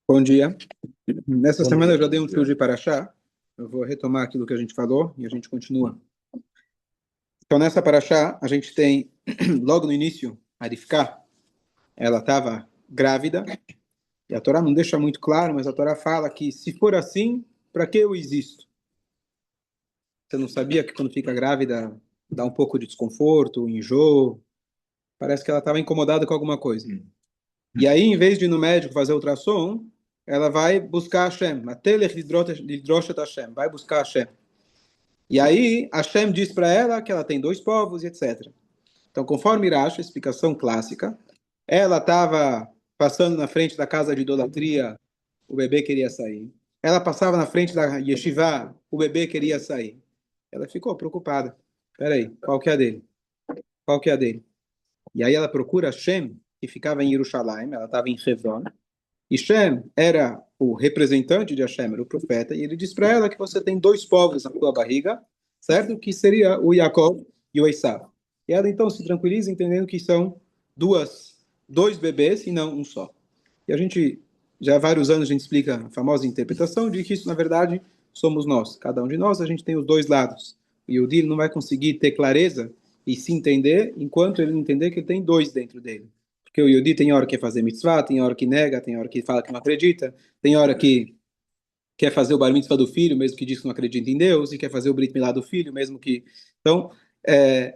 Bom dia. Nessa Bom semana eu dia. já dei um fio de Paraxá. Eu vou retomar aquilo que a gente falou e a gente continua. Então, nessa Paraxá, a gente tem, logo no início, a Rivká. Ela estava grávida, e a Torá não deixa muito claro, mas a Torá fala que se for assim, para que eu existo? Você não sabia que quando fica grávida dá um pouco de desconforto, enjoo? Parece que ela estava incomodada com alguma coisa. E aí, em vez de ir no médico fazer ultrassom, ela vai buscar Hashem. Atelech lidroshet Hashem. Vai buscar Hashem. E aí, Hashem diz para ela que ela tem dois povos e etc. Então, conforme Irache, explicação clássica, ela estava passando na frente da casa de idolatria, o bebê queria sair. Ela passava na frente da yeshiva, o bebê queria sair. Ela ficou preocupada. Peraí, qual que é a dele? Qual que é a dele? E aí ela procura Hashem, que ficava em Jerusalém, ela estava em Hebron, e Shem era o representante de Hashem, era o profeta, e ele diz para ela que você tem dois povos na tua barriga, certo? Que seria o Jacob e o Esaú. E ela então se tranquiliza entendendo que são dois bebês e não um só. E a gente, já há vários anos, a gente explica a famosa interpretação de que isso, na verdade, somos nós. Cada um de nós, a gente tem os dois lados. O Yehudi não vai conseguir ter clareza e se entender enquanto ele não entender que ele tem dois dentro dele. Porque o Yehudi tem hora que quer fazer mitzvah, tem hora que nega, tem hora que fala que não acredita, tem hora que quer fazer o bar mitzvah do filho, mesmo que diz que não acredita em Deus, e quer fazer o brit milá do filho, mesmo que... Então,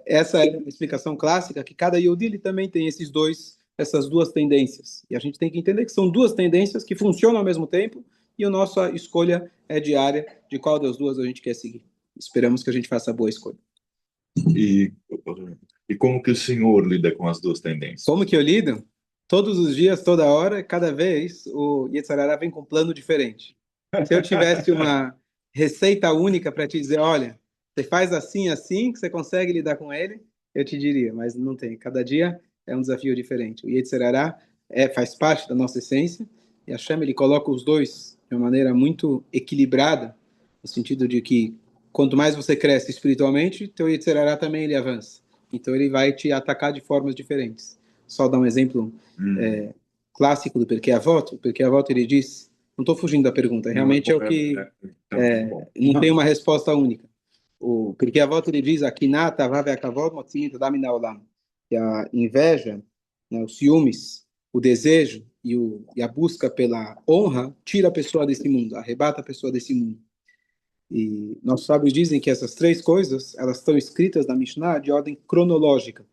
essa é a explicação clássica, que cada Yehudi ele também tem essas duas tendências. E a gente tem que entender que são duas tendências que funcionam ao mesmo tempo, e a nossa escolha é diária de qual das duas a gente quer seguir. Esperamos que a gente faça a boa escolha. E, e como que o senhor lida com as duas Como tendências? que eu lido? Todos os dias, toda hora, cada vez, o Yetzirará vem com um plano diferente. Se eu tivesse uma receita única para te dizer, olha, você faz assim, assim, que você consegue lidar com ele, eu te diria, mas não tem. Cada dia é um desafio diferente. O Yetzirará faz parte da nossa essência, e a Hashem, ele coloca os dois de uma maneira muito equilibrada, no sentido de que quanto mais você cresce espiritualmente, teu Yetzirará também ele avança. Então ele vai te atacar de formas diferentes. Só dar um exemplo Hum, é, clássico do Perkei Avot. O Perkei Avot ele diz, não estou fugindo da pergunta, não, realmente é o que então tá bom. não tem uma resposta única. O Perkei Avot ele diz, Akinata vave akavod motzin tadam min haolam. Que a inveja, né, os ciúmes, o desejo e a busca pela honra tira a pessoa desse mundo, arrebata a pessoa desse mundo. E nossos sábios dizem que essas três coisas, elas estão escritas na Mishnah de ordem cronológica.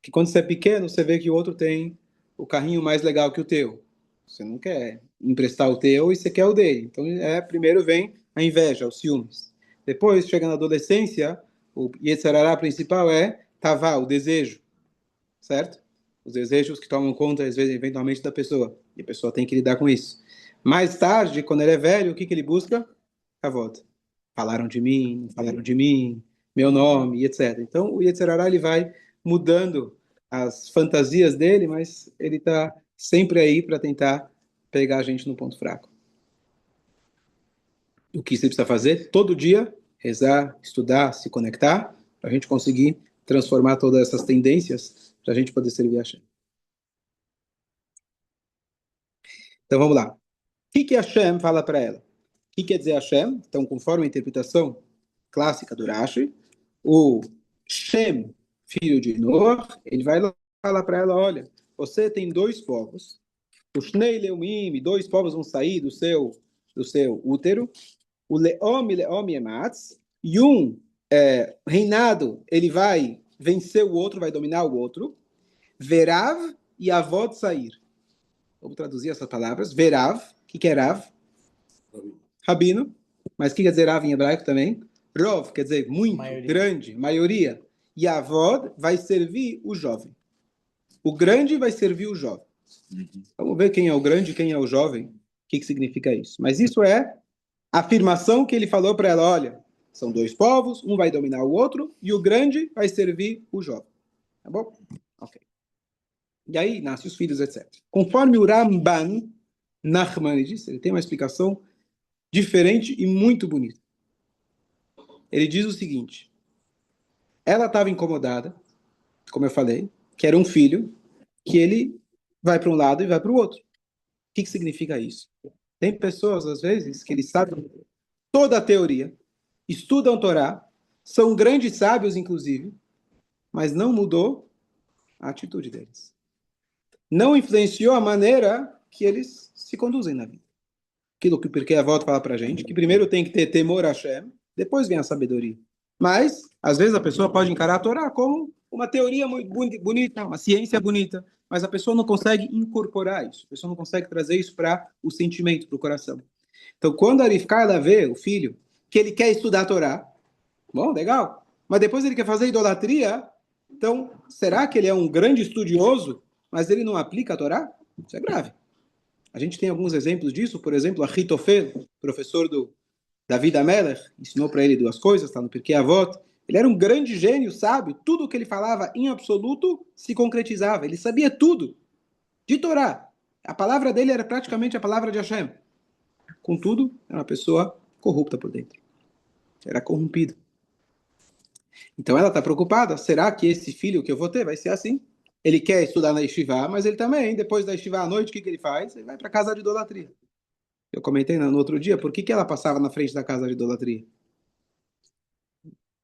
Que quando você é pequeno, você vê que o outro tem o carrinho mais legal que o teu. Você não quer emprestar o teu e você quer o dele. Então, primeiro vem a inveja, os ciúmes. Depois, chega na adolescência, o Yetzirará principal é Tavá, o desejo, certo? Os desejos que tomam conta, às vezes, eventualmente, da pessoa. E a pessoa tem que lidar com isso. Mais tarde, quando ele é velho, o que ele busca? A volta. Falaram de mim, meu nome, etc. Então, o Yetzirará, ele vai mudando as fantasias dele, mas ele está sempre aí para tentar pegar a gente no ponto fraco. O que você precisa fazer? Todo dia, rezar, estudar, se conectar, para a gente conseguir transformar todas essas tendências, para a gente poder servir a Hashem. Então, vamos lá. O que Hashem fala para ela? O que quer dizer Hashem? Então, conforme a interpretação clássica do Rashi, o Shem, filho de Noah, ele vai lá falar para ela, olha, você tem dois povos, o Shnei Leumim, dois povos vão sair do seu útero, o Leom Ematz, e um reinado, ele vai vencer o outro, vai dominar o outro, Verav e Avod sair. Vamos traduzir essas palavras. Verav, o que é Rav? Rabino. Mas o que quer dizer Rav em hebraico também? Rov, quer dizer muito, maioria. Grande, maioria. E Avod vai servir o jovem. O grande vai servir o jovem. Vamos ver quem é o grande e quem é o jovem. O que significa isso? Mas isso é a afirmação que ele falou para ela, olha, são dois povos, um vai dominar o outro e o grande vai servir o jovem. Tá bom? Ok. E aí nascem os filhos, etc. Conforme o Ramban Nachmanides, ele tem uma explicação diferente e muito bonita. Ele diz o seguinte, ela estava incomodada, como eu falei, que era um filho, que ele vai para um lado e vai para o outro. que significa isso? Tem pessoas, às vezes, que eles sabem toda a teoria, estudam Torá, são grandes sábios, inclusive, mas não mudou a atitude deles. Não influenciou a maneira que eles se conduzem na vida. Aquilo que o Pirkei Avot fala para a gente, que primeiro tem que ter temor a Hashem, depois vem a sabedoria. Mas, às vezes, a pessoa pode encarar a Torá como uma teoria muito bonita, uma ciência bonita, mas a pessoa não consegue incorporar isso, a pessoa não consegue trazer isso para o sentimento, para o coração. Então, quando a Rivka vê o filho, que ele quer estudar a Torá, bom, legal, mas depois ele quer fazer idolatria, então, será que ele é um grande estudioso, mas ele não aplica a Torá? Isso é grave. A gente tem alguns exemplos disso, por exemplo, Ahitofel, professor do David Amelech, ensinou para ele duas coisas, está no Pirkei Avot. Ele era um grande gênio, sábio, tudo o que ele falava em absoluto se concretizava, ele sabia tudo de Torá. A palavra dele era praticamente a palavra de Hashem. Contudo, era uma pessoa corrupta por dentro. Era corrompido. Então ela está preocupada, será que esse filho que eu vou ter vai ser assim? Ele quer estudar na Yeshiva, mas ele também, depois da Yeshiva à noite, o que ele faz? Ele vai para a casa de idolatria. Eu comentei no outro dia, por que ela passava na frente da casa de idolatria?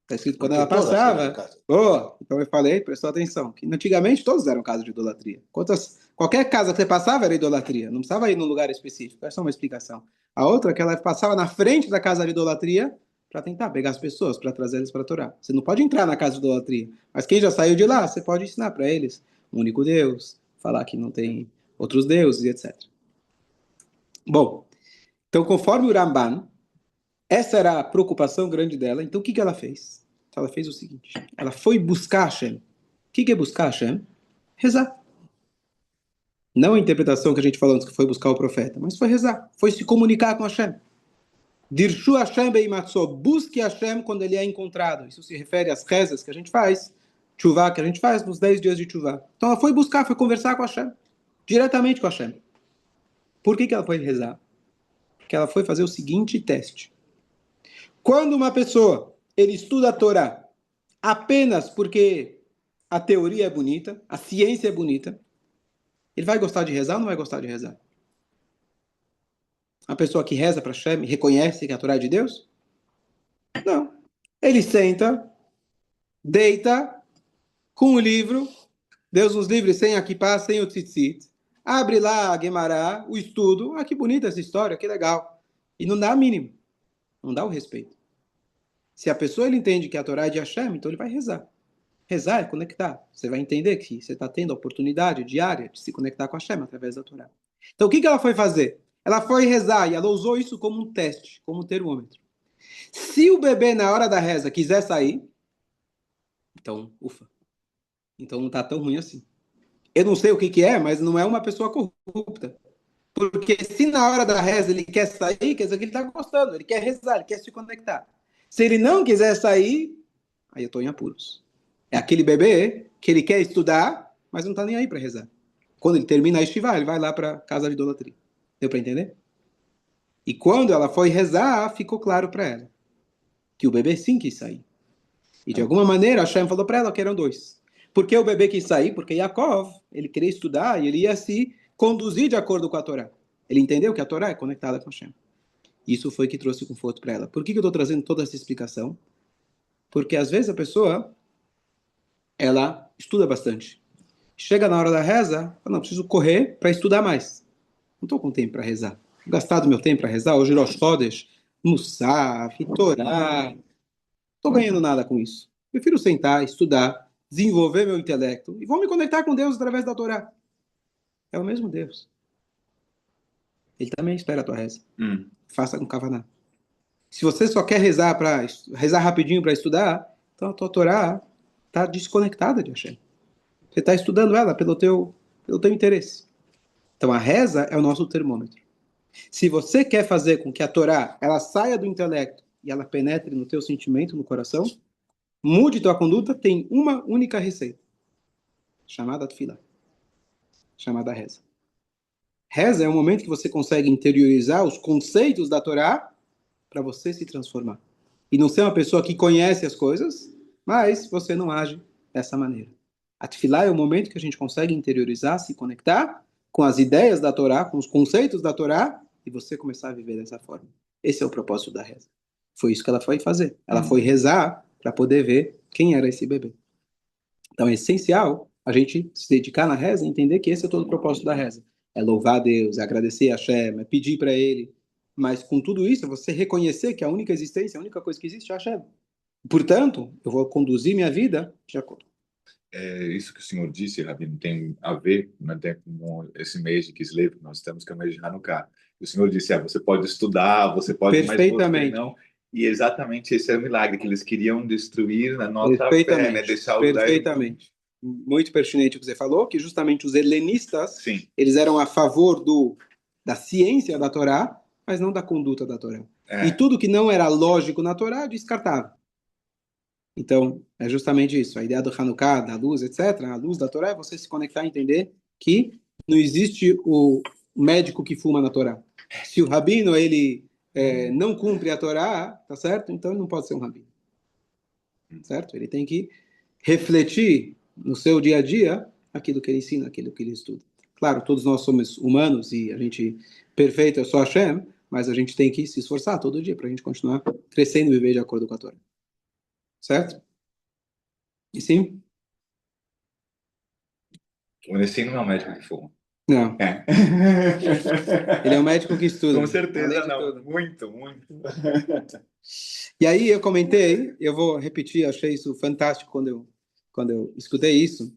Está escrito quando ela passava. Boa! Então eu falei, prestou atenção, que antigamente todos eram casa de idolatria. Qualquer casa que você passava era idolatria, não precisava ir num lugar específico, é só uma explicação. A outra é que ela passava na frente da casa de idolatria para tentar pegar as pessoas, para trazer eles para a Torá. Você não pode entrar na casa de idolatria, mas quem já saiu de lá, você pode ensinar para eles um único Deus, falar que não tem outros deuses e etc. Bom, então conforme o Ramban, essa era a preocupação grande dela, então o que ela fez? Ela fez o seguinte, ela foi buscar Hashem. O que é buscar Hashem? Rezar. Não a interpretação que a gente falou antes, que foi buscar o profeta, mas foi rezar, foi se comunicar com Hashem. Dirshu Hashem beimatzó, busque Hashem quando ele é encontrado. Isso se refere às rezas que a gente faz, tchuvá que a gente faz nos 10 dias de tchuvá. Então ela foi buscar, foi conversar com Hashem, diretamente com Hashem. Por que ela foi rezar? Porque ela foi fazer o seguinte teste. Quando uma pessoa, ele estuda a Torá apenas porque a teoria é bonita, a ciência é bonita, ele vai gostar de rezar ou não vai gostar de rezar? A pessoa que reza para Hashem reconhece que a Torá é de Deus? Não. Ele senta, deita, com o livro, Deus nos livre sem a kippah, sem o tzitzit, abre lá a Guemará, o estudo, que bonita essa história, que legal. E não dá a mínimo, não dá o respeito. Se a pessoa ele entende que a Torá é de Hashem, então ele vai rezar. Rezar é conectar. Você vai entender que você está tendo a oportunidade diária de se conectar com Hashem através da Torá. Então o que ela foi fazer? Ela foi rezar e ela usou isso como um teste, como um termômetro. Se o bebê na hora da reza quiser sair, então, ufa. Então não está tão ruim assim. Eu não sei o que é, mas não é uma pessoa corrupta. Porque se na hora da reza ele quer sair, quer dizer que ele está gostando, ele quer rezar, ele quer se conectar. Se ele não quiser sair, aí eu estou em apuros. É aquele bebê que ele quer estudar, mas não está nem aí para rezar. Quando ele termina a estivar, ele vai lá para a casa de idolatria. Deu para entender? E quando ela foi rezar, ficou claro para ela que o bebê sim quis sair. E de alguma maneira, Hashem falou para ela que eram dois. Por que o bebê quis sair? Porque Yaakov, ele queria estudar e ele ia se conduzir de acordo com a Torá. Ele entendeu que a Torá é conectada com Hashem. Isso foi que trouxe conforto para ela. Por que eu estou trazendo toda essa explicação? Porque às vezes a pessoa, ela estuda bastante. Chega na hora da reza, não, preciso correr para estudar mais. Não estou com tempo para rezar. Vou gastar do meu tempo para rezar, hoje Rosh Chodesh, Musaf, Torá. Não estou ganhando nada com isso. Prefiro sentar, estudar, desenvolver meu intelecto e vou me conectar com Deus através da Torá. É o mesmo Deus. Ele também espera a tua reza. Faça com kavaná. Se você só quer rezar para rezar rapidinho para estudar, então a tua Torá está desconectada de Hashem. Você está estudando ela pelo teu interesse. Então a reza é o nosso termômetro. Se você quer fazer com que a Torá ela saia do intelecto e ela penetre no teu sentimento, no coração, mude tua conduta, tem uma única receita, chamada tefilá, chamada reza. Reza é o momento que você consegue interiorizar os conceitos da Torá para você se transformar. E não ser uma pessoa que conhece as coisas, mas você não age dessa maneira. A tefilá é o momento que a gente consegue interiorizar, se conectar com as ideias da Torá, com os conceitos da Torá, e você começar a viver dessa forma. Esse é o propósito da reza. Foi isso que ela foi fazer. Ela foi rezar para poder ver quem era esse bebê. Então é essencial a gente se dedicar na reza e entender que esse é todo o propósito da reza. É louvar a Deus, é agradecer a Hashem, é pedir para Ele. Mas com tudo isso, é você reconhecer que a única existência, a única coisa que existe é a Hashem. Portanto, eu vou conduzir minha vida de acordo. Isso que o senhor disse, Rabino, tem a ver, né, com esse mês de Kislev que nós temos, que é o mês de Hanukkah. O senhor disse, você pode estudar, você pode, mas você Perfeitamente. não. E exatamente esse é o milagre, que eles queriam destruir a nossa fé, né, Perfeitamente. deixar o Perfeitamente. Muito pertinente o que você falou, que justamente os helenistas, Sim. eles eram a favor da ciência da Torá, mas não da conduta da Torá. E tudo que não era lógico na Torá, descartava. Então, é justamente isso. A ideia do Hanukkah, da luz, etc. A luz da Torá é você se conectar e entender que não existe o médico que fuma na Torá. Se o rabino, ele não cumpre a Torá, tá certo? Então ele não pode ser um rabino. Certo? Ele tem que refletir no seu dia a dia aquilo que ele ensina, aquilo que ele estuda. Claro, todos nós somos humanos e a gente perfeito é só Hashem, mas a gente tem que se esforçar todo dia para a gente continuar crescendo e viver de acordo com a Torá. Certo? E sim? O Nessim não é um médico que fuma. Não. Ele é um médico que estuda. Com certeza não. Tudo. Muito, muito. E aí eu comentei, eu vou repetir, achei isso fantástico quando eu escutei isso.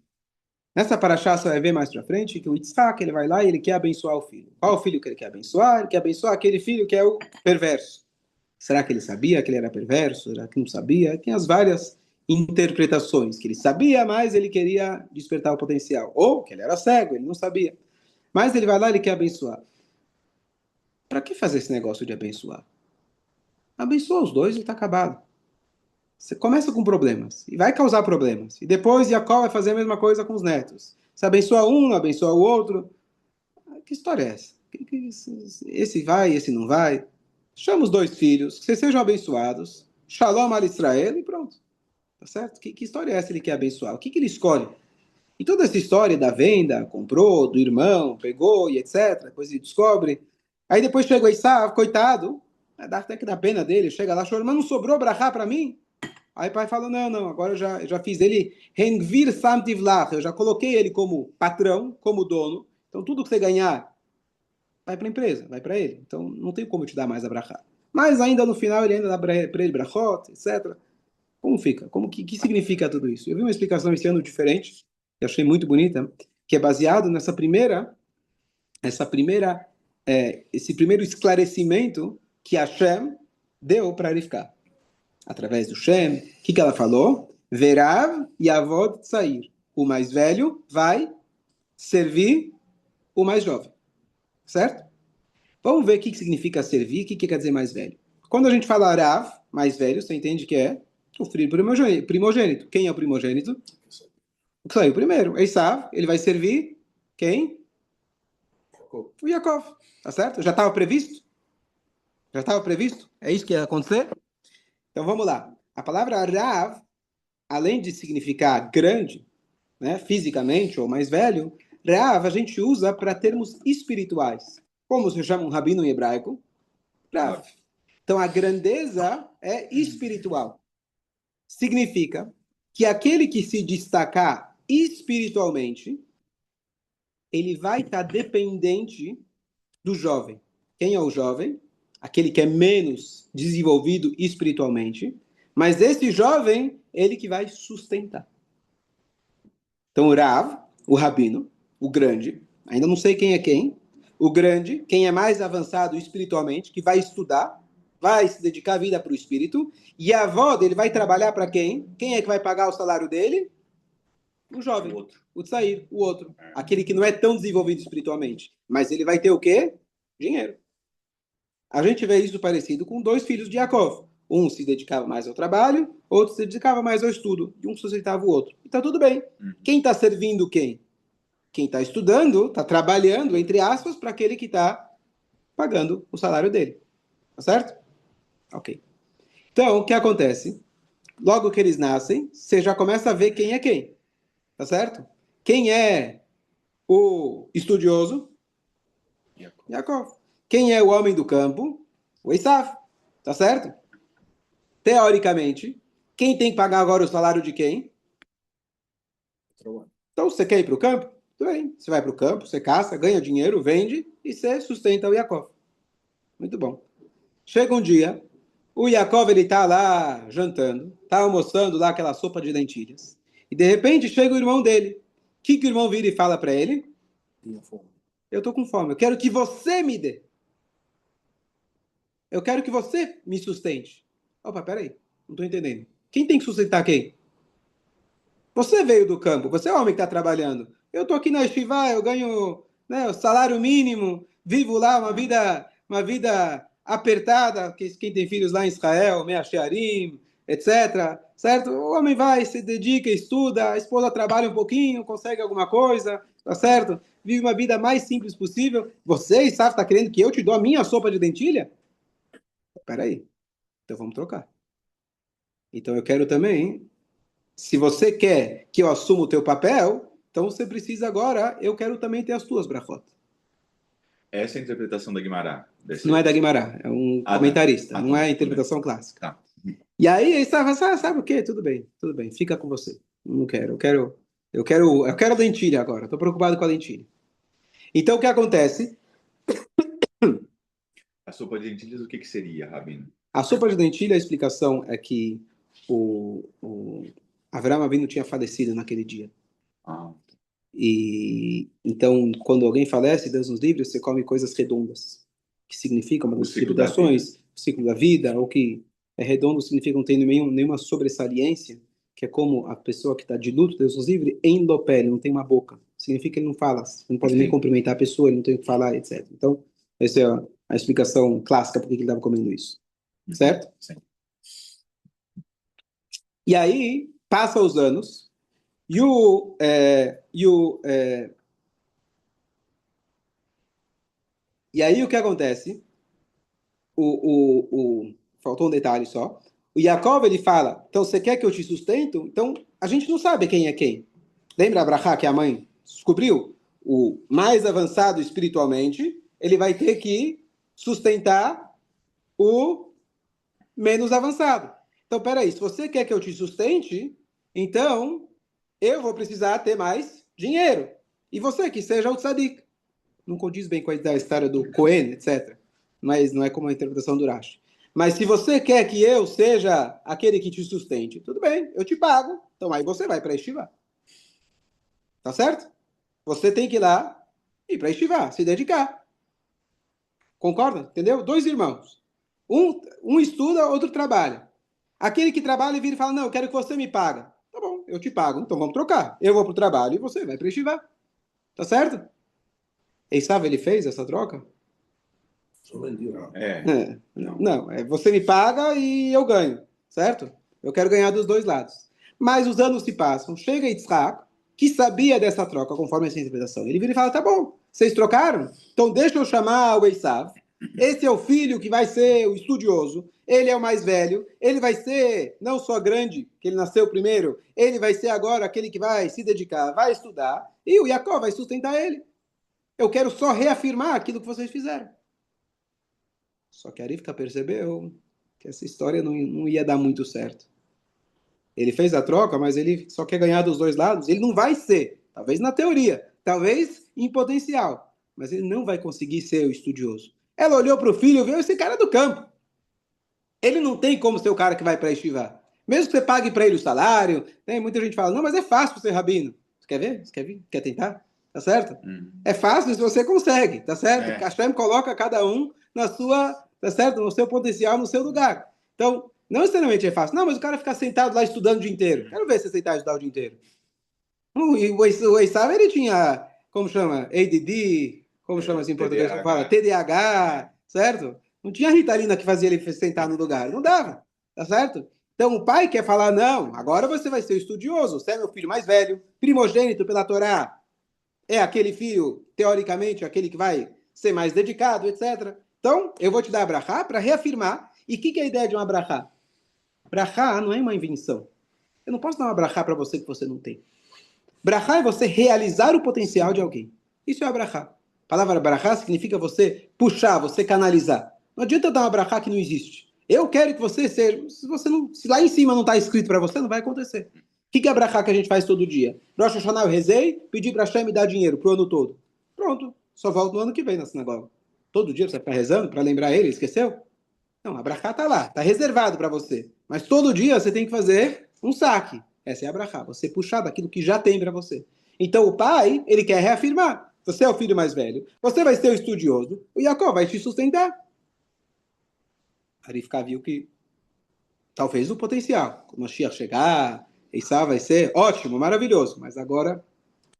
Nessa paraxá você vai ver mais pra frente que o Yitzhak, ele vai lá e ele quer abençoar o filho. Qual o filho que ele quer abençoar? Ele quer abençoar aquele filho que é o perverso. Será que ele sabia que ele era perverso? Será que não sabia? Tem as várias interpretações, que ele sabia, mas ele queria despertar o potencial. Ou que ele era cego, ele não sabia. Mas ele vai lá e ele quer abençoar. Para que fazer esse negócio de abençoar? Abençoa os dois e está acabado. Você começa com problemas e vai causar problemas. E depois Jacó vai fazer a mesma coisa com os netos. Você abençoa um, não abençoa o outro. Que história é essa? Esse vai, esse não vai. Chama os dois filhos, que vocês sejam abençoados. Shalom al Israel e pronto. Tá certo? Que história é essa ele quer abençoar? O que ele escolhe? E toda essa história da venda, comprou, do irmão, pegou e etc. Depois ele descobre. Aí depois chega o Esav, coitado. Dá até que dá pena dele. Chega lá, chora, mas não sobrou brachá para mim? Aí o pai fala, não, agora eu já fiz ele Hengvir Samtivlach, eu já coloquei ele como patrão, como dono, então tudo que você ganhar vai para a empresa, vai para ele, então não tem como te dar mais a brachá. Mas ainda no final ele ainda dá para ele brachot, etc. Como fica? Que significa tudo isso? Eu vi uma explicação esse ano diferente, que eu achei muito bonita, que é baseado esse primeiro esclarecimento que Hashem deu para Rivka. Através do Shem, o que ela falou? Verav Yavod Tzair. O mais velho vai servir o mais jovem. Certo? Vamos ver o que significa servir, o que quer dizer mais velho. Quando a gente fala Rav, mais velho, você entende que é o filho primogênito. Quem é o primogênito? O que saiu primeiro. Esav, ele vai servir quem? O Yaakov. Tá certo? Já estava previsto? Já estava previsto? É isso que ia acontecer? Então vamos lá. A palavra Rav, além de significar grande, né, fisicamente ou mais velho, Rav a gente usa para termos espirituais. Como se chama um rabino em hebraico? Rav. Então a grandeza é espiritual. Significa que aquele que se destacar espiritualmente, ele vai estar dependente do jovem. Quem é o jovem? Aquele que é menos desenvolvido espiritualmente. Mas esse jovem, ele que vai sustentar. Então o Rav, o rabino, o grande, ainda não sei quem é quem, o grande, quem é mais avançado espiritualmente, que vai estudar, vai se dedicar a vida para o espírito, e a avó dele vai trabalhar para quem? Quem é que vai pagar o salário dele? O jovem, o tzair, o outro. Aquele que não é tão desenvolvido espiritualmente. Mas ele vai ter o quê? Dinheiro. A gente vê isso parecido com dois filhos de Yaakov. Um se dedicava mais ao trabalho, outro se dedicava mais ao estudo. E um sustentava o outro. E tá tudo bem. Quem está servindo quem? Quem está estudando, está trabalhando, entre aspas, para aquele que está pagando o salário dele. Tá certo? Ok. Então, o que acontece? Logo que eles nascem, você já começa a ver quem é quem. Tá certo? Quem é O estudioso, Yaakov. Quem é o homem do campo? O Esav. Tá certo? Teoricamente, quem tem que pagar agora o salário de quem? Então, você quer ir para o campo? Tudo bem. Você vai para o campo, você caça, ganha dinheiro, vende e você sustenta o Yaakov. Muito bom. Chega um dia, o Yaakov ele tá lá jantando, tá almoçando lá aquela sopa de lentilhas. E de repente chega o irmão dele. O que o irmão vira e fala para ele? Eu tô com fome, eu quero que você me dê. Eu quero que você me sustente. Opa, peraí, não tô entendendo. Quem tem que sustentar quem? Você veio do campo, você é o homem que está trabalhando. Eu tô aqui na Estivá, eu ganho, né, o salário mínimo, vivo lá uma vida apertada, quem tem filhos lá em Israel, Mea Shearim, etc. Certo? O homem vai, se dedica, estuda, a esposa trabalha um pouquinho, consegue alguma coisa, tá certo? Vive uma vida mais simples possível. Você, Isaf, está querendo que eu te dou a minha sopa de dentilha? Peraí, então vamos trocar. Então eu quero também, se você quer que eu assuma o teu papel, então você precisa agora, eu quero também ter as tuas brachot. Essa é a interpretação da Guimarães. Não é da Guimarães, é um comentarista, não é a interpretação clássica. Tá. E aí ele estava, sabe o quê? Tudo bem, fica com você. Não quero, eu quero a dentilha agora, estou preocupado com a dentilha. Então o que acontece? A sopa de lentilhas, o que seria, Rabino? A sopa de dentilha, a explicação é que o Avraham Avinu tinha falecido naquele dia. Ah. E então, quando alguém falece, Deus nos livre, você come coisas redondas, que significam uma das interpretações, o ciclo da vida, ou que é redondo significa não tem nenhuma sobressaliência, que é como a pessoa que está de luto, Deus nos livre, endopere, não tem uma boca. Significa que ele não fala, não pode nem cumprimentar a pessoa, ele não tem o que falar, etc. Então, essa é a explicação clássica por que ele estava comendo isso. Certo? Sim. E aí, passa os anos, e aí o que acontece? Faltou um detalhe só. O Yaakov, ele fala, então você quer que eu te sustento? Então, a gente não sabe quem é quem. Lembra Abraha, que a mãe descobriu? O mais avançado espiritualmente, ele vai ter que sustentar o menos avançado. Então, peraí, se você quer que eu te sustente, então eu vou precisar ter mais dinheiro. E você que seja o tzadik. Não condiz bem com a história do Cohen, etc. Mas não é como a interpretação do Rashi. Mas se você quer que eu seja aquele que te sustente, tudo bem, eu te pago. Então aí você vai para Estivá. Tá certo? Você tem que ir lá e ir para Estivá, se dedicar. Concorda? Entendeu? Dois irmãos. Um estuda, outro trabalha. Aquele que trabalha vira e fala, não, eu quero que você me paga. Tá bom, eu te pago, então vamos trocar. Eu vou para o trabalho e você vai para Estivá. Tá certo? Esav, ele fez essa troca? Não, você me paga e eu ganho, certo? Eu quero ganhar dos dois lados. Mas os anos se passam, chega Yitzhak, que sabia dessa troca, conforme essa interpretação. Ele vira e fala, tá bom, vocês trocaram? Então deixa eu chamar o Esav. Esse é o filho que vai ser o estudioso, ele é o mais velho, ele vai ser não só grande, que ele nasceu primeiro, ele vai ser agora aquele que vai se dedicar, vai estudar, e o Jacó vai sustentar ele. Eu quero só reafirmar aquilo que vocês fizeram. Só que a Rivka percebeu que essa história não ia dar muito certo. Ele fez a troca, mas ele só quer ganhar dos dois lados. Ele não vai ser, talvez na teoria, talvez em potencial, mas ele não vai conseguir ser o estudioso. Ela olhou para o filho e viu esse cara do campo. Ele não tem como ser o cara que vai para a Yeshiva. Mesmo que você pague para ele o salário, né? Muita gente fala, não, mas é fácil ser rabino. Você quer ver? Você quer vir? Quer tentar? Tá certo? É fácil se você consegue, tá certo? Hashem coloca cada um na sua, tá certo? No seu potencial, no seu lugar. Então, não necessariamente é fácil. Não, mas o cara fica sentado lá estudando o dia inteiro. Quero ver você sentar e estudar o dia inteiro. O Esav, ele tinha, como chama? ADD, como chama assim em português? Como fala? TDAH, certo? Não tinha Ritalina que fazia ele sentar no lugar. Não dava, tá certo? Então o pai quer falar, não, agora você vai ser estudioso, você é meu filho mais velho, primogênito pela Torá, é aquele filho, teoricamente, aquele que vai ser mais dedicado, etc. Então, eu vou te dar a brachá para reafirmar. E o que é a ideia de uma brachá? Brachá não é uma invenção. Eu não posso dar uma brachá para você que você não tem. Brachá é você realizar o potencial de alguém. Isso é abrahá. A palavra abrahá significa você puxar, você canalizar. Não adianta dar uma abrahá que não existe. Eu quero que você seja. Se lá em cima não está escrito para você, não vai acontecer. O que é abrahá que a gente faz todo dia? Rosh Hashanah eu rezei, pedi para Hashem me dar dinheiro pro ano todo. Pronto. Só volto no ano que vem na sinagoga. Todo dia você ficar rezando para lembrar ele, esqueceu? Não, a brachá está lá, está reservado para você. Mas todo dia você tem que fazer um saque. Essa é a brachá, você puxar daquilo que já tem para você. Então o pai, ele quer reafirmar. Você é o filho mais velho, você vai ser o estudioso, o Jacó vai te sustentar. Arifká viu que talvez o potencial, quando o Mashiach chegar, Eissá vai ser ótimo, maravilhoso, mas agora,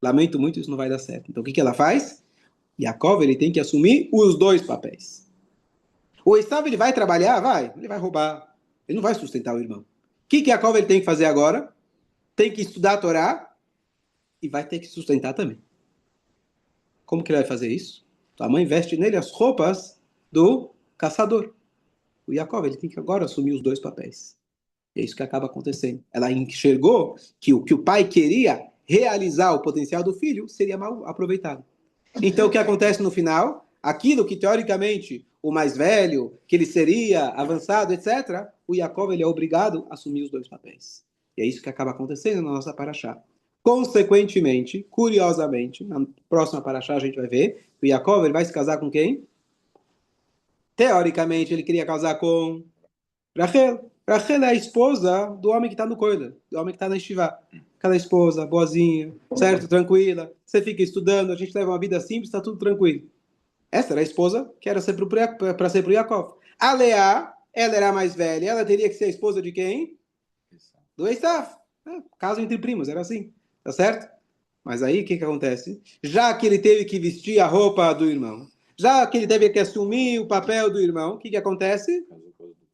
lamento muito, isso não vai dar certo. Então o que ela faz? Jacó, ele tem que assumir os dois papéis. O Esaú, ele vai trabalhar? Vai. Ele vai roubar. Ele não vai sustentar o irmão. O que Yaakov ele tem que fazer agora? Tem que estudar a Torá e vai ter que sustentar também. Como que ele vai fazer isso? A mãe veste nele as roupas do caçador. O Yaakov, ele tem que agora assumir os dois papéis. E é isso que acaba acontecendo. Ela enxergou que o pai queria realizar o potencial do filho seria mal aproveitado. Então, o que acontece no final? Aquilo que, teoricamente, o mais velho, que ele seria avançado, etc., o Yaakov ele é obrigado a assumir os dois papéis. E é isso que acaba acontecendo na nossa paraxá. Consequentemente, curiosamente, na próxima paraxá a gente vai ver, o Yaakov ele vai se casar com quem? Teoricamente, ele queria casar com Rachel. Rachel é a esposa do homem que está no coila, do homem que está na estivá. Aquela esposa, boazinha, certo, tranquila. Você fica estudando, a gente leva uma vida simples, está tudo tranquilo. Essa era a esposa que era para ser para o Yaakov. A Leá, ela era a mais velha, ela teria que ser a esposa de quem? Do Esav. Caso entre primos, era assim, tá certo? Mas aí o que acontece? Já que ele teve que vestir a roupa do irmão, já que ele teve que assumir o papel do irmão, o que acontece?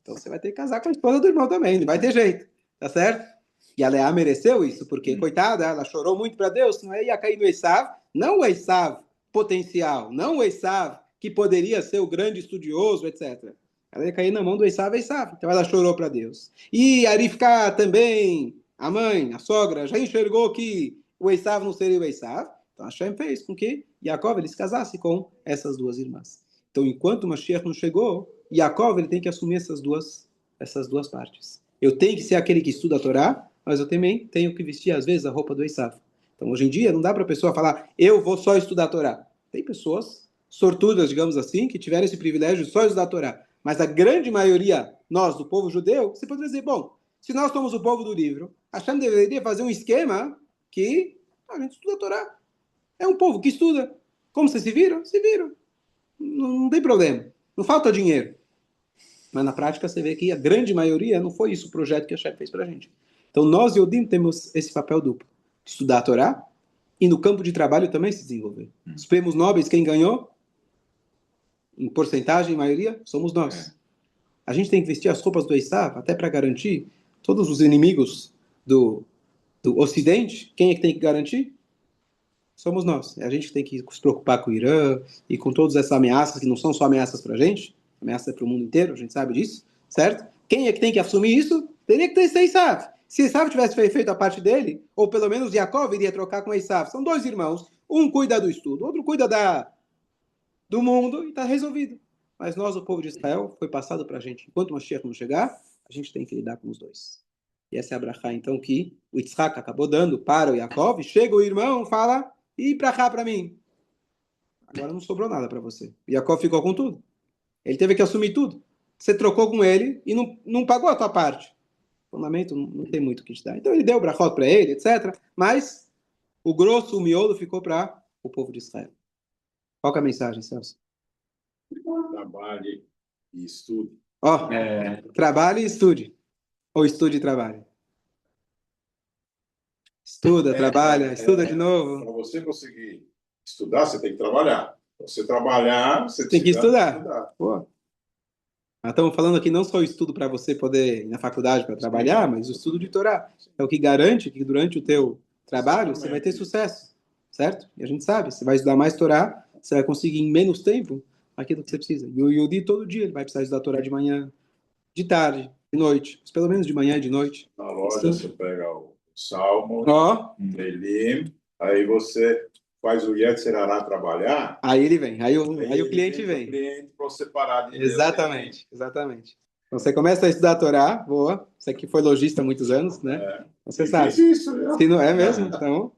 Então você vai ter que casar com a esposa do irmão também, não vai ter jeito, tá certo? E a Leá mereceu isso, porque, coitada, ela chorou muito para Deus, senão ia cair no Esav, não o Esav potencial, não o Esav que poderia ser o grande estudioso, etc. Ela ia cair na mão do Esav. Então ela chorou para Deus. E Arifká também, a mãe, a sogra, já enxergou que o Esav não seria o Esav. Então Hashem fez com que Yaakov ele se casasse com essas duas irmãs. Então, enquanto o Mashiach não chegou, Yaakov ele tem que assumir essas duas partes. Eu tenho que ser aquele que estuda a Torá, mas eu também tenho que vestir, às vezes, a roupa do Esav. Então, hoje em dia, não dá para a pessoa falar, eu vou só estudar a Torá. Tem pessoas sortudas, digamos assim, que tiveram esse privilégio de só estudar a Torá. Mas a grande maioria, nós, do povo judeu, você poderia dizer, bom, se nós somos o povo do livro, Hashem deveria fazer um esquema que a gente estuda a Torá. É um povo que estuda. Como vocês se viram? Se viram. Não tem problema. Não falta dinheiro. Mas na prática você vê que a grande maioria não foi isso o projeto que a Hashem fez para a gente. Então nós, Yodim, temos esse papel duplo. Estudar a Torá e no campo de trabalho também se desenvolver. Os prêmios nobres, quem ganhou? Em porcentagem, maioria, somos nós. A gente tem que vestir as roupas do Esav até para garantir todos os inimigos do Ocidente. Quem é que tem que garantir? Somos nós. A gente tem que se preocupar com o Irã e com todas essas ameaças, que não são só ameaças para a gente, ameaça para o mundo inteiro, a gente sabe disso, certo? Quem é que tem que assumir isso? Teria que ter esse Esav. Se Esav tivesse feito a parte dele, ou pelo menos Yaakov iria trocar com Esav. São dois irmãos, um cuida do estudo, outro cuida do mundo e está resolvido. Mas nós, o povo de Israel, foi passado para a gente. Enquanto o Mashiach não chegar, a gente tem que lidar com os dois. E essa é a brachá, então, que o Yitzhak acabou dando para o Yaakov. Chega o irmão, fala, e brachá para mim. Agora não sobrou nada para você. O Yaakov ficou com tudo. Ele teve que assumir tudo. Você trocou com ele e não pagou a tua parte. O fundamento não tem muito o que te dar. Então ele deu o brachot para ele, etc. Mas o grosso, o miolo, ficou para o povo de Israel. Qual que é a mensagem, Celso? Trabalhe e estude. Trabalhe e estude. Ou estude e trabalhe. Estuda, trabalha, estuda de novo. Para você conseguir estudar, você tem que trabalhar. Para você trabalhar, você tem que estudar. Pô. Nós estamos falando aqui não só o estudo para você poder ir na faculdade para trabalhar, mas o estudo de Torá. É o que garante que durante o teu trabalho você vai ter sucesso, certo? E a gente sabe, você vai estudar mais Torá, você vai conseguir em menos tempo aquilo que você precisa. E o Yudi todo dia ele vai precisar estudar Torá de manhã, de tarde, de noite, mas pelo menos de manhã e de noite. Na loja você pega o Salmo, Ó, Elim, aí você faz o Yetzer Hará trabalhar, Aí ele vem, aí o ele cliente vem vem. o cliente para você parar de ler o Exatamente, exatamente. Então, você começa a estudar a Torá, boa. Você que foi lojista há muitos anos, né? Você sabe. Difícil isso, viu? Se não é mesmo, então,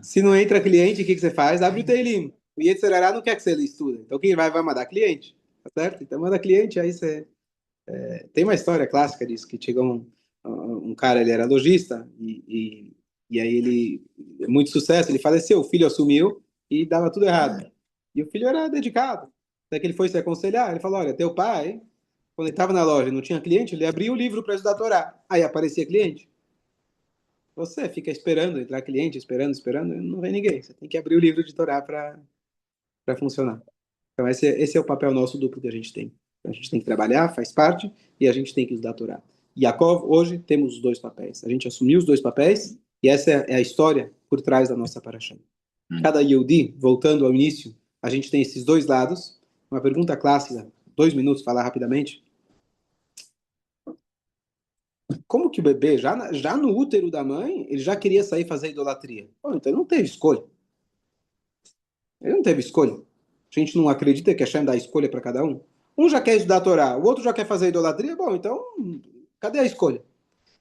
se não entra cliente, o que você faz? Abre o Teilim. O Yetzer Hará não quer que você estude. Então, quem vai mandar cliente, tá certo? Então, manda cliente, aí você... Tem uma história clássica disso, que chegou um cara, ele era lojista, e aí ele, muito sucesso, ele faleceu, o filho assumiu e dava tudo errado. E o filho era dedicado. Até que ele foi se aconselhar, ele falou, olha, teu pai, quando ele estava na loja e não tinha cliente, ele abria o livro para estudar a Torá. Aí aparecia cliente. Você fica esperando entrar cliente, esperando, não vem ninguém. Você tem que abrir o livro de Torá para funcionar. Então, esse é o papel nosso duplo que a gente tem. A gente tem que trabalhar, faz parte, e a gente tem que estudar a Torá. Yaakov, hoje, temos os dois papéis. A gente assumiu os dois papéis, e essa é a história por trás da nossa paraxá. Cada Yehudi, voltando ao início, a gente tem esses dois lados. Uma pergunta clássica, 2 minutos, falar rapidamente. Como que o bebê, já no útero da mãe, ele já queria sair fazer idolatria? Bom, então ele não teve escolha. Ele não teve escolha. A gente não acredita que a Hashem dá escolha para cada um? Um já quer estudar a Torá, o outro já quer fazer idolatria? Bom, então, cadê a escolha?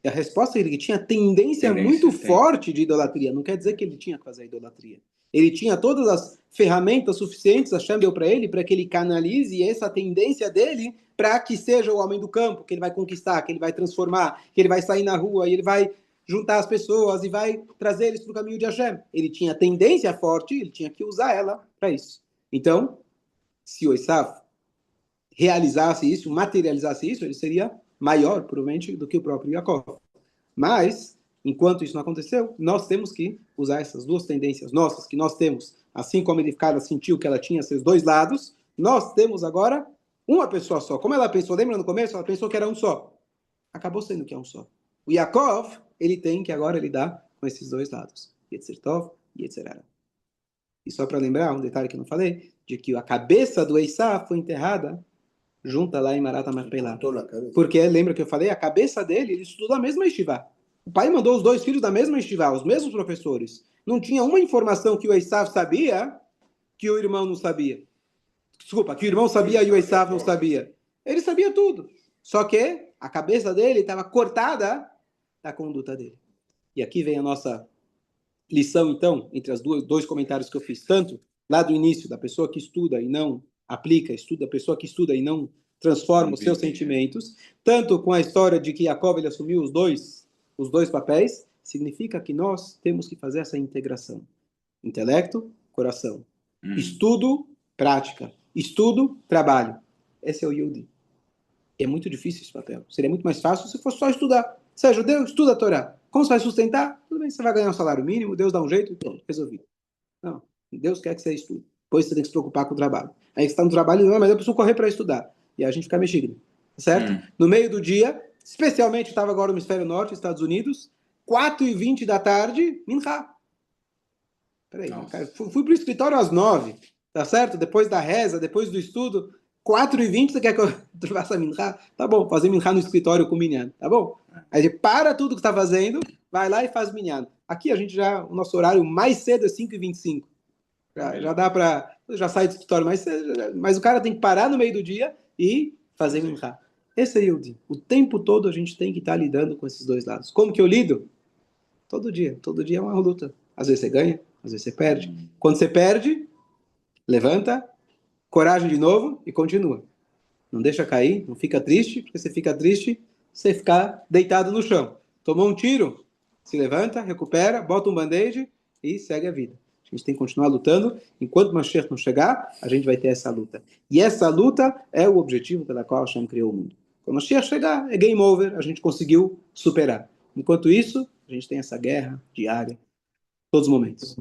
E a resposta é que ele tinha tendência muito forte de idolatria. Não quer dizer que ele tinha que fazer idolatria. Ele tinha todas as ferramentas suficientes, a Hashem deu para ele, para que ele canalize essa tendência dele para que seja o homem do campo, que ele vai conquistar, que ele vai transformar, que ele vai sair na rua e ele vai juntar as pessoas e vai trazer eles para o caminho de Hashem. Ele tinha tendência forte, ele tinha que usar ela para isso. Então, se o Esav realizasse isso, materializasse isso, ele seria maior, provavelmente, do que o próprio Yaakov. Mas, enquanto isso não aconteceu, nós temos que usar essas duas tendências nossas, que nós temos, assim como ele sentiu que ela tinha seus dois lados, nós temos agora uma pessoa só. Como ela pensou, lembra no começo? Ela pensou que era um só. Acabou sendo que é um só. O Yaakov, ele tem que agora lidar com esses dois lados. Yetzer Tov e Yetzer Hara. E só para lembrar, um detalhe que eu não falei, de que a cabeça do Esav foi enterrada junta lá em Marat Marpelá. Porque lembra que eu falei, a cabeça dele, ele estudou na mesma estivá. O pai mandou os dois filhos da mesma estivá, os mesmos professores. Não tinha uma informação que o Esav sabia que o irmão não sabia. Desculpa, que o irmão sabia e o Esav não sabia. Ele sabia tudo. Só que a cabeça dele estava cortada da conduta dele. E aqui vem a nossa lição, então, entre os dois comentários que eu fiz. Tanto lá do início, da pessoa que estuda e não aplica, estuda, a pessoa que estuda e não transforma os seus sentimentos, tanto com a história de que Jacob ele assumiu os dois papéis, significa que nós temos que fazer essa integração. Intelecto, coração. Estudo, prática. Estudo, trabalho. Esse é o Yehudi. É muito difícil esse papel. Seria muito mais fácil se fosse só estudar. Você é judeu? Estuda a Torá. Como você vai sustentar? Tudo bem, você vai ganhar um salário mínimo, Deus dá um jeito, pronto, resolvido. Não, Deus quer que você estude. Depois você tem que se preocupar com o trabalho. Aí você está no trabalho, não, mas eu preciso correr para estudar. E aí a gente fica mexendo. Certo? No meio do dia, especialmente estava agora no hemisfério norte, Estados Unidos, 4h20 da tarde, Minha. Peraí, cara, fui pro escritório às 9, tá certo? Depois da reza, depois do estudo, 4h20, você quer que eu faça Minha? Tá bom, fazer Minha no escritório com o Minyan, tá bom? Aí você para tudo que tá fazendo, vai lá e faz Minyan. Aqui a gente o nosso horário mais cedo é 5h25. Já dá para, já sai do escritório mais cedo, mas o cara tem que parar no meio do dia e fazer Minha. Esse é Yehudi. O tempo todo a gente tem que estar lidando com esses dois lados. Como que eu lido? Todo dia é uma luta. Às vezes você ganha, às vezes você perde. Quando você perde, levanta, coragem de novo e continua. Não deixa cair, não fica triste, porque você fica triste, você fica deitado no chão. Tomou um tiro, se levanta, recupera, bota um band-aid e segue a vida. A gente tem que continuar lutando. Enquanto Mashiach não chegar, a gente vai ter essa luta. E essa luta é o objetivo pela qual Hashem criou o mundo. Quando Mashiach chegar, é game over, a gente conseguiu superar. Enquanto isso, a gente tem essa guerra diária, todos os momentos.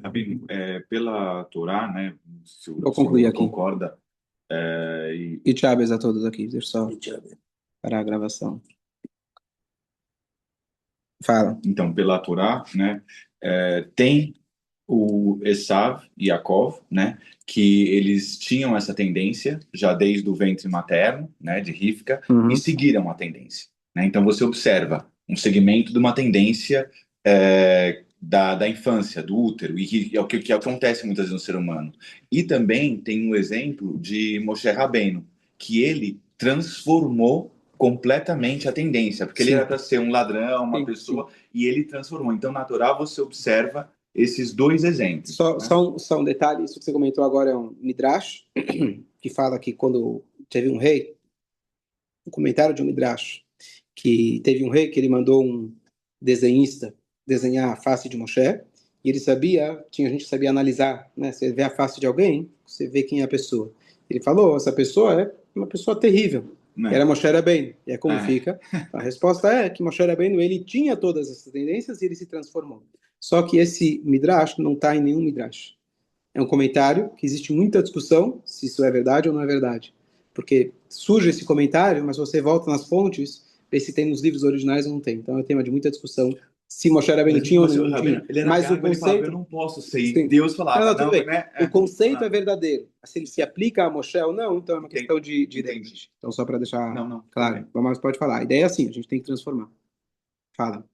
Rabino, pela Torá, né? Se Vou concluir aqui. Concorda. E Tchabes a todos aqui. Deixa eu só parar a gravação. Fala. Então, pela Torá, né? Tem o Esav e Yaakov, né? Que eles tinham essa tendência já desde o ventre materno, né? De Rivka, e seguiram a tendência. Né? Então, você observa um segmento de uma tendência da infância, do útero, e que é o que acontece muitas vezes no ser humano. E também tem um exemplo de Moshe Rabbeinu, que ele transformou completamente a tendência, porque ele Sim. era para ser um ladrão, uma Sim, pessoa, e ele transformou. Então, natural, você observa esses dois exemplos. Só um detalhe, isso que você comentou agora é um Midrash, que fala que quando teve um rei, um comentário de um Midrash, que teve um rei que ele mandou um desenhista desenhar a face de Moshe, e ele sabia, tinha gente que sabia analisar, né? Você vê a face de alguém, você vê quem é a pessoa. Ele falou, essa pessoa é uma pessoa terrível. Era Moshe Rabbeinu. E é como fica? A resposta é que Moshe Rabbeinu, ele tinha todas essas tendências e ele se transformou. Só que esse Midrash não está em nenhum Midrash. É um comentário que existe muita discussão se isso é verdade ou não é verdade. Porque surge esse comentário, mas você volta nas fontes, vê se tem nos livros originais ou não tem. Então é um tema de muita discussão se Moshe Rabbeinu tinha ou não tinha. Ele era Mas o gago, ele falava, eu conceito... não posso ser. E Sim. Deus falava, Tudo bem. né? O conceito é verdadeiro. Se ele se aplica a Moshe ou não, então é uma questão de Entendi. Então, só para deixar Não, claro. Mas pode falar. A ideia é assim, a gente tem que transformar. Fala.